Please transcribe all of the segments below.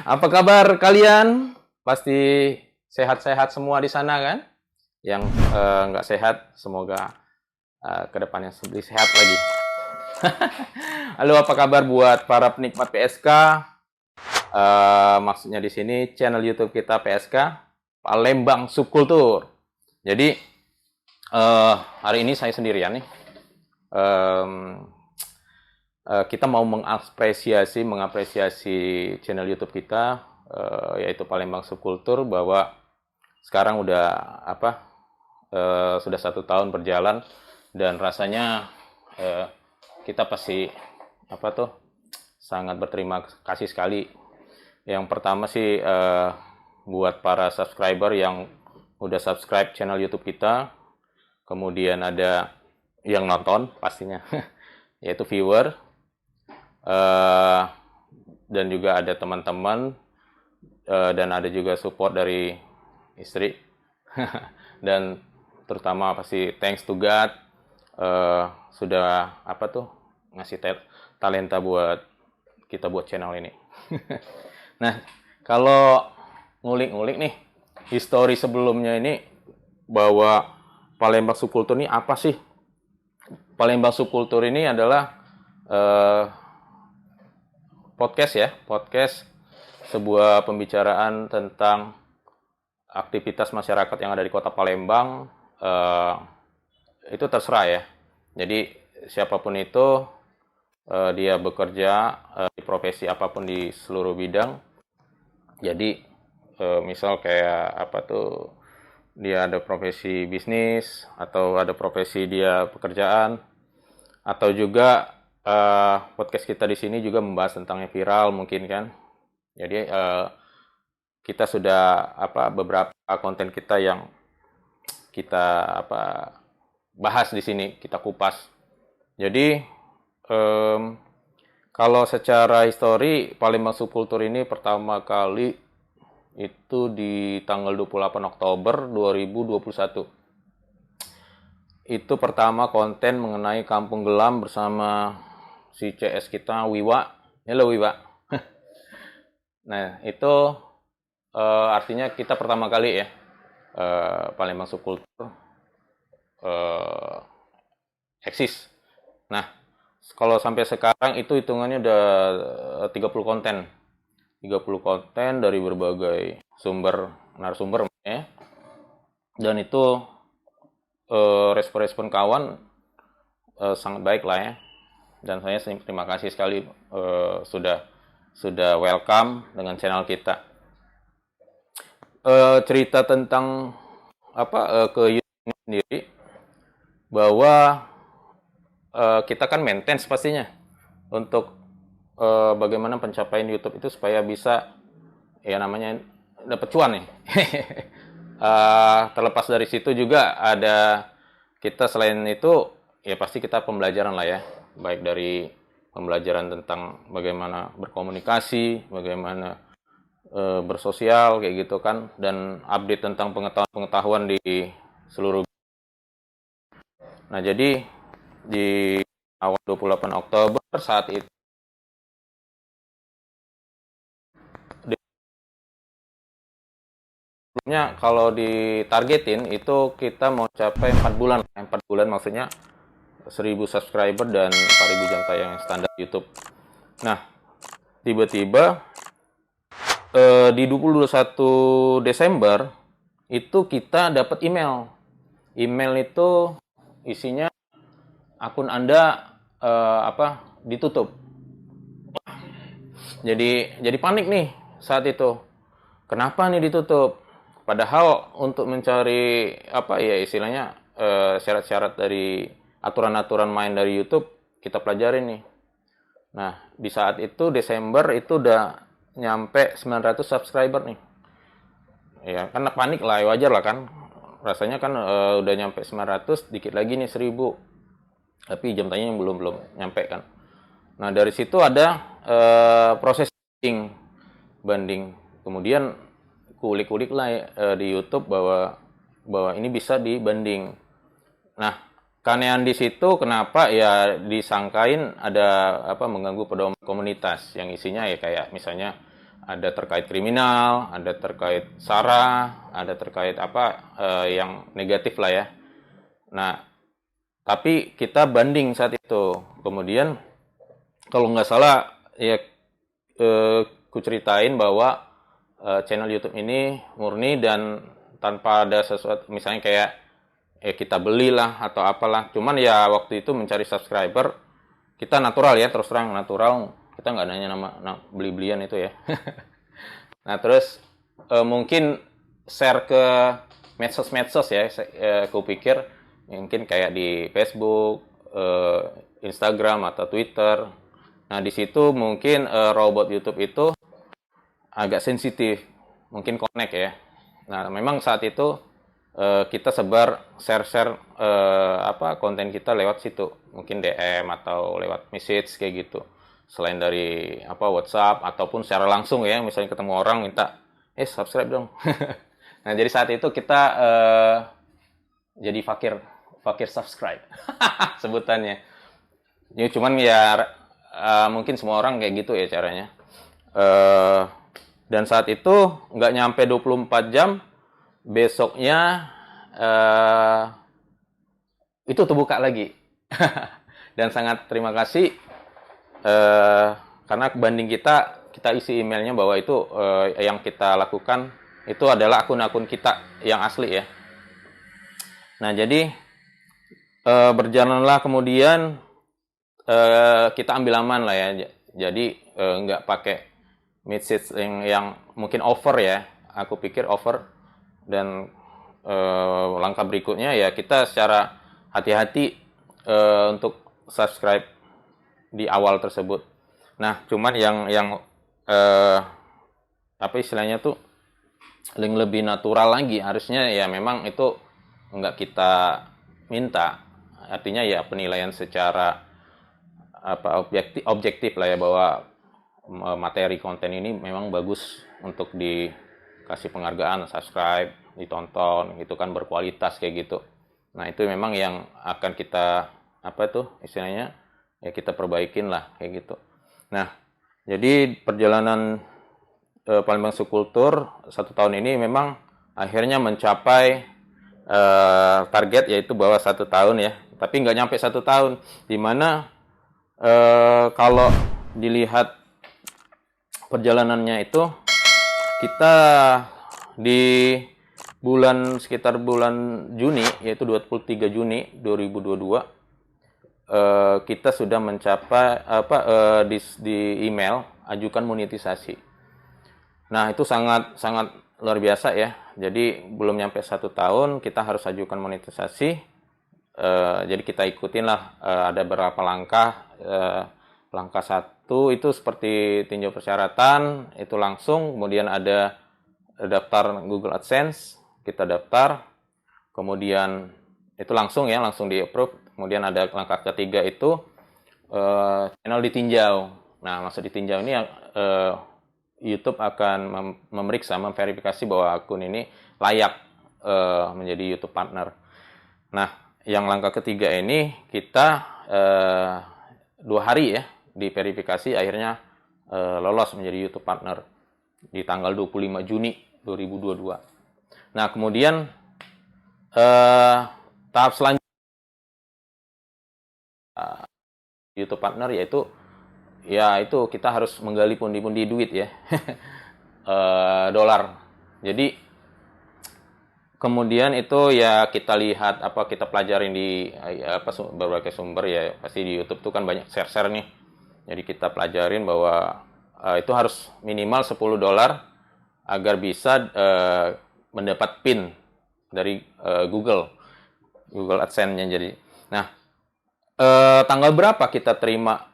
Apa kabar kalian? Pasti sehat-sehat semua di sana kan? Yang nggak sehat, semoga kedepannya lebih sehat lagi. Halo, apa kabar buat para penikmat PSK? Maksudnya di sini channel YouTube kita PSK Palembang Subkultur. Jadi hari ini saya sendirian nih. Kita mau mengapresiasi channel YouTube kita, yaitu Palembang Subkultur, bahwa sekarang udah sudah 1 tahun berjalan dan rasanya kita pasti sangat berterima kasih sekali. Yang pertama sih buat para subscriber yang udah subscribe channel YouTube kita, kemudian ada yang nonton pastinya, yaitu viewer. Dan juga ada teman-teman, dan ada juga support dari istri. Dan terutama pasti thanks to God sudah ngasih talenta buat kita buat channel ini. Nah, kalau ngulik-ngulik nih histori sebelumnya ini, bahwa Palembang Subkultur ini apa sih? Palembang Subkultur ini adalah podcast, sebuah pembicaraan tentang aktivitas masyarakat yang ada di Kota Palembang. Itu terserah ya. Jadi siapapun itu, dia bekerja di profesi apapun di seluruh bidang. Jadi misal kayak dia ada profesi bisnis, atau ada profesi dia pekerjaan, atau juga podcast kita di sini juga membahas tentang yang viral mungkin kan. Jadi kita sudah beberapa konten kita yang kita bahas di sini, kita kupas. Jadi kalau secara histori, Palembang Subkultur ini pertama kali itu di tanggal 28 Oktober 2021. Itu pertama konten mengenai Kampung Gelam bersama si CS kita, Wiwa. Halo Wiwa. Nah, itu artinya kita pertama kali ya, Palembang Subkultur eksis. Nah, kalau sampai sekarang itu hitungannya udah 30 konten. 30 konten dari berbagai narasumber ya. Dan itu respon-respon kawan sangat baik lah ya. Dan saya terima kasih sekali sudah welcome dengan channel kita. Cerita tentang ke YouTube sendiri, bahwa kita kan maintenance pastinya untuk bagaimana pencapaian YouTube itu supaya bisa ya namanya dapat cuan nih. Terlepas dari situ juga ada kita, selain itu ya pasti kita pembelajaran lah ya, baik dari pembelajaran tentang bagaimana berkomunikasi, bagaimana bersosial kayak gitu kan, dan update tentang pengetahuan di seluruh. Nah, jadi di awal 28 Oktober saat itu sebelumnya kalau ditargetin itu kita mau capai 4 bulan. 4 bulan maksudnya 1000 subscriber dan 4000 jam tayang standar YouTube. Nah, tiba-tiba di 21 Desember itu kita dapat email. Email itu isinya akun Anda ditutup. Jadi panik nih saat itu. Kenapa nih ditutup? Padahal untuk mencari istilahnya syarat-syarat dari aturan-aturan main dari YouTube kita pelajarin nih. Nah, di saat itu Desember itu udah nyampe 900 subscriber nih. Ya, kan panik lah, wajar lah kan. Rasanya kan udah nyampe 900, dikit lagi nih 1000. Tapi jam tayangnya belum nyampe kan. Nah, dari situ ada proses banding. Kemudian kulik-kulik lah di YouTube bahwa ini bisa dibanding. Nah, keanehan di situ kenapa ya disangkain ada apa mengganggu pedoman komunitas yang isinya ya kayak misalnya ada terkait kriminal, ada terkait SARA, ada terkait apa yang negatif lah ya. Nah, tapi kita banding saat itu. Kemudian kalau nggak salah ya ku ceritain bahwa channel YouTube ini murni dan tanpa ada sesuatu misalnya kayak kita belilah atau apalah. Cuman ya waktu itu mencari subscriber kita natural ya, terus terang natural. Kita nggak nanya nama beli-belian itu ya. Nah, terus mungkin share ke medsos-medsos ya. Aku pikir mungkin kayak di Facebook, Instagram atau Twitter. Nah, di situ mungkin robot YouTube itu agak sensitif, mungkin connect ya. Nah, memang saat itu kita share apa konten kita lewat situ, mungkin DM atau lewat message kayak gitu. Selain dari apa WhatsApp ataupun secara langsung ya, misalnya ketemu orang minta, subscribe dong. Nah, jadi saat itu kita jadi fakir subscribe sebutannya. Ya, cuman ya mungkin semua orang kayak gitu ya caranya. Dan saat itu nggak nyampe 24 jam, besoknya itu terbuka lagi. Dan sangat terima kasih karena banding kita isi emailnya bahwa itu yang kita lakukan itu adalah akun-akun kita yang asli ya. Nah, jadi berjalanlah kemudian kita ambil aman lah ya. Jadi nggak pakai message yang mungkin over ya. Aku pikir over. Dan langkah berikutnya ya kita secara hati-hati untuk subscribe di awal tersebut. Nah, cuman yang apa istilahnya tuh yang lebih natural lagi harusnya ya memang itu nggak kita minta. Artinya ya penilaian secara apa objektif lah ya bahwa materi konten ini memang bagus untuk dikasih penghargaan, subscribe, ditonton, itu kan berkualitas kayak gitu. Nah, itu memang yang akan kita apa tuh istilahnya ya kita perbaikin lah kayak gitu. Nah, jadi perjalanan Palembang Subkultur 1 tahun ini memang akhirnya mencapai target yaitu bahwa 1 tahun ya, tapi nggak nyampe 1 tahun, dimana kalau dilihat perjalanannya itu kita di sekitar bulan Juni yaitu 23 Juni 2022 kita sudah mencapai di email ajukan monetisasi. Nah, itu sangat luar biasa ya. Jadi belum nyampe 1 tahun kita harus ajukan monetisasi. Jadi kita ikutin lah ada beberapa langkah. Langkah 1 itu seperti tinjau persyaratan, itu langsung. Kemudian ada daftar Google AdSense, kita daftar. Kemudian itu langsung di approve. Kemudian ada langkah ketiga itu channel ditinjau. Nah, maksud ditinjau ini YouTube akan memeriksa, memverifikasi bahwa akun ini layak menjadi YouTube partner. Nah, yang langkah ketiga ini kita 2 hari ya diverifikasi, akhirnya lolos menjadi YouTube partner di tanggal 25 Juni 2022. Nah, kemudian tahap selanjutnya YouTube partner yaitu ya itu kita harus menggali pundi-pundi duit ya. Dolar. Jadi kemudian itu ya kita lihat kita pelajarin di berbagai sumber ya, pasti di YouTube tuh kan banyak share-share nih. Jadi kita pelajarin bahwa itu harus minimal $10 agar bisa mendapat PIN dari Google AdSense-nya. Jadi nah, tanggal berapa kita terima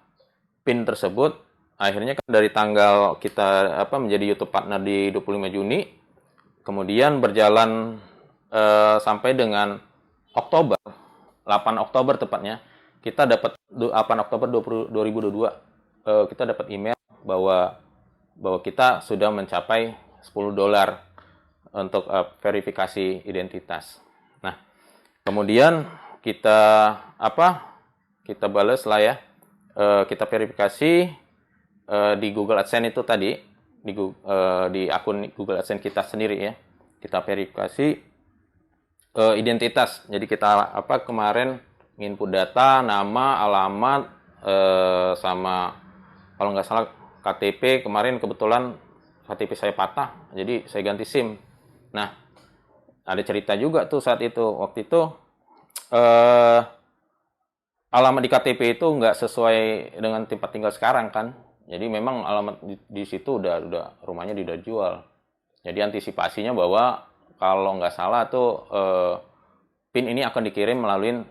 PIN tersebut? Akhirnya kan dari tanggal kita menjadi YouTube partner di 25 Juni, kemudian berjalan sampai dengan Oktober, 8 Oktober tepatnya, kita dapat 8 Oktober 2022 kita dapat email bahwa kita sudah mencapai $10 untuk verifikasi identitas. Nah, kemudian kita kita balas lah ya, kita verifikasi di Google AdSense itu tadi, di akun Google AdSense kita sendiri ya, kita verifikasi identitas. Jadi kita kemarin input data, nama, alamat, sama kalau nggak salah KTP. Kemarin kebetulan KTP saya patah, jadi saya ganti SIM. Nah, ada cerita juga tuh saat itu. Waktu itu alamat di KTP itu nggak sesuai dengan tempat tinggal sekarang kan. Jadi memang alamat di situ udah rumahnya udah jual. Jadi antisipasinya bahwa kalau nggak salah tuh PIN ini akan dikirim melalui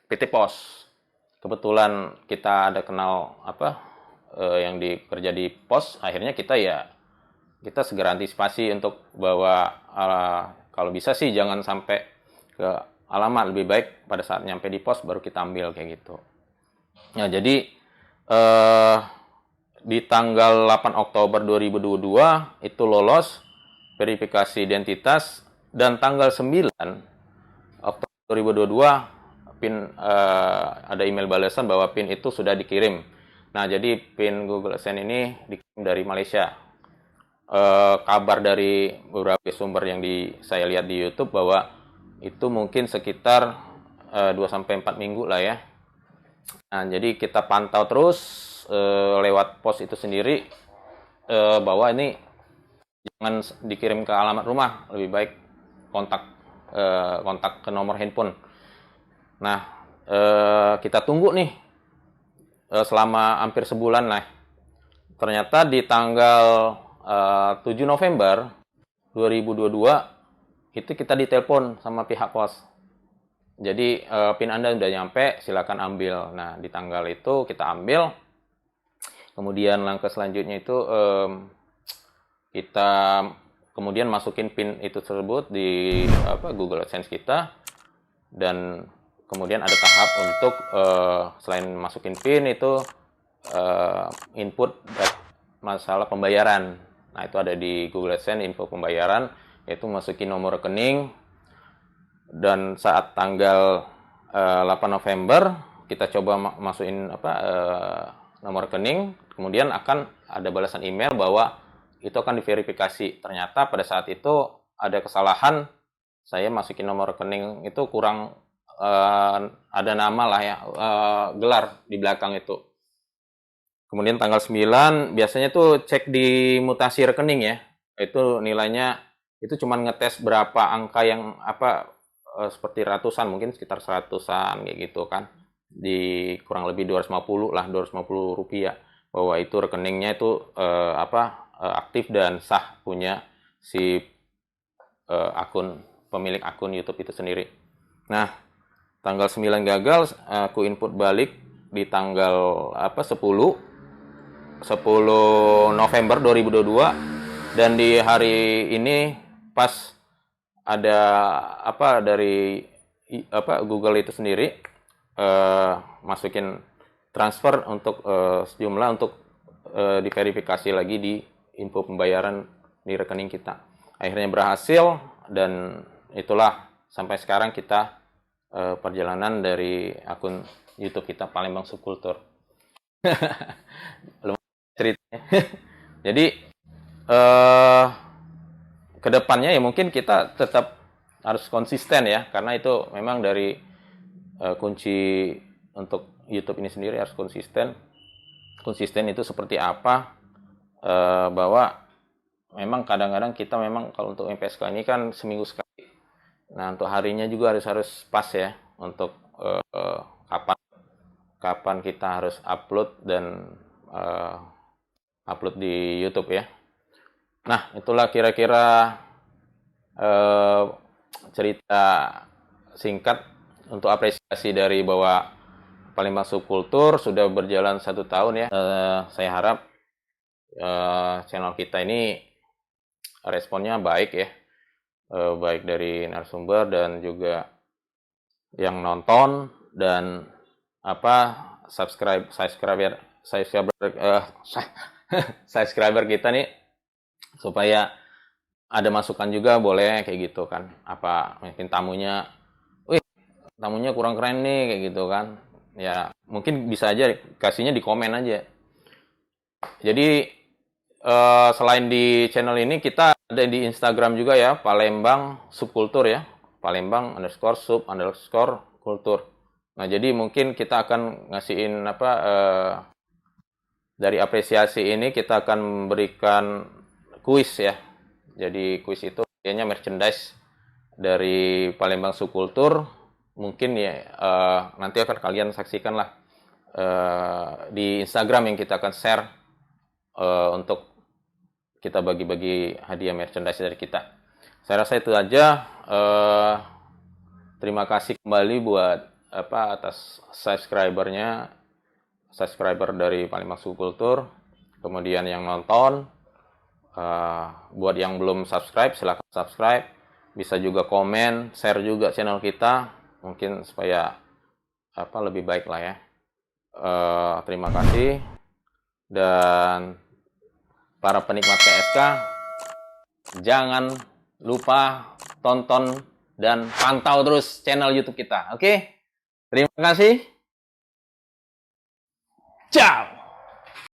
PT Pos. Kebetulan kita ada kenal yang kerja di pos, akhirnya kita segera antisipasi untuk bahwa kalau bisa sih jangan sampai ke alamat, lebih baik pada saat nyampe di pos baru kita ambil kayak gitu. Nah, jadi di tanggal 8 Oktober 2022 itu lolos verifikasi identitas, dan tanggal 9 Oktober 2022 PIN ada email balasan bahwa PIN itu sudah dikirim. Nah, jadi PIN Google AdSense ini dikirim dari Malaysia. Kabar dari beberapa sumber yang saya lihat di YouTube bahwa itu mungkin sekitar 2-4 minggu lah ya. Nah, jadi kita pantau terus lewat pos itu sendiri bahwa ini jangan dikirim ke alamat rumah, lebih baik kontak ke nomor handphone. Nah, kita tunggu nih selama hampir sebulan lah. Ternyata di tanggal 7 November 2022 itu kita ditelepon sama pihak pos. Jadi PIN Anda udah nyampe, silakan ambil. Nah, di tanggal itu kita ambil. Kemudian langkah selanjutnya itu kita kemudian masukin PIN itu tersebut di Google AdSense kita, dan kemudian ada tahap untuk selain masukin PIN itu input masalah pembayaran. Nah, itu ada di Google AdSense info pembayaran, yaitu masukin nomor rekening. Dan saat tanggal 8 November kita coba masukin nomor rekening, kemudian akan ada balasan email bahwa itu akan diverifikasi. Ternyata pada saat itu ada kesalahan, saya masukin nomor rekening itu kurang ada nama lah ya, gelar di belakang itu. Kemudian tanggal 9 biasanya tuh cek di mutasi rekening ya. Itu nilainya itu cuma ngetes berapa angka yang seperti ratusan, mungkin sekitar 100-an kayak gitu kan. Di kurang lebih 250 rupiah, bahwa itu rekeningnya itu aktif dan sah punya si pemilik akun YouTube itu sendiri. Nah, tanggal 9 gagal, aku input balik di tanggal 10 November 2022, dan di hari ini pas ada dari Google itu sendiri masukin transfer untuk sejumlah untuk diverifikasi lagi di info pembayaran di rekening kita. Akhirnya berhasil, dan itulah sampai sekarang kita perjalanan dari akun YouTube kita Palembang Subkultur. Ceritanya. Jadi kedepannya ya mungkin kita tetap harus konsisten ya, karena itu memang dari kunci untuk YouTube ini sendiri harus konsisten. Konsisten itu seperti apa? Bahwa memang kadang-kadang kita memang kalau untuk MPSK ini kan seminggu sekali. Nah, untuk harinya juga harus pas ya, untuk kapan kita harus upload dan upload di YouTube ya. Nah, itulah kira-kira cerita singkat untuk apresiasi dari bahwa Palembang Subkultur sudah berjalan 1 tahun ya. Saya harap channel kita ini responnya baik ya, baik dari narasumber dan juga yang nonton, dan subscriber kita nih, supaya ada masukan juga boleh kayak gitu kan, mungkin tamunya, tamunya kurang keren nih kayak gitu kan. Ya, mungkin bisa aja kasihnya di komen aja. Jadi selain di channel ini kita ada di Instagram juga ya, Palembang Subkultur ya. Palembang _sub_ kultur. Nah, jadi mungkin kita akan ngasihin apa dari apresiasi ini kita akan memberikan kuis ya. Jadi kuis itu kayaknya merchandise dari Palembang Subkultur. Mungkin ya nanti akan kalian saksikan lah di Instagram yang kita akan share untuk kita bagi-bagi hadiah merchandise dari kita. Saya rasa itu aja. Terima kasih kembali buat atas subscriber dari Palembang Subkultur, kemudian yang nonton. Buat yang belum subscribe, silahkan subscribe. Bisa juga komen, share juga channel kita, mungkin supaya lebih baik lah ya. Terima kasih. Dan para penikmat PSK, jangan lupa tonton dan pantau terus channel YouTube kita. Oke? Terima kasih. Ciao.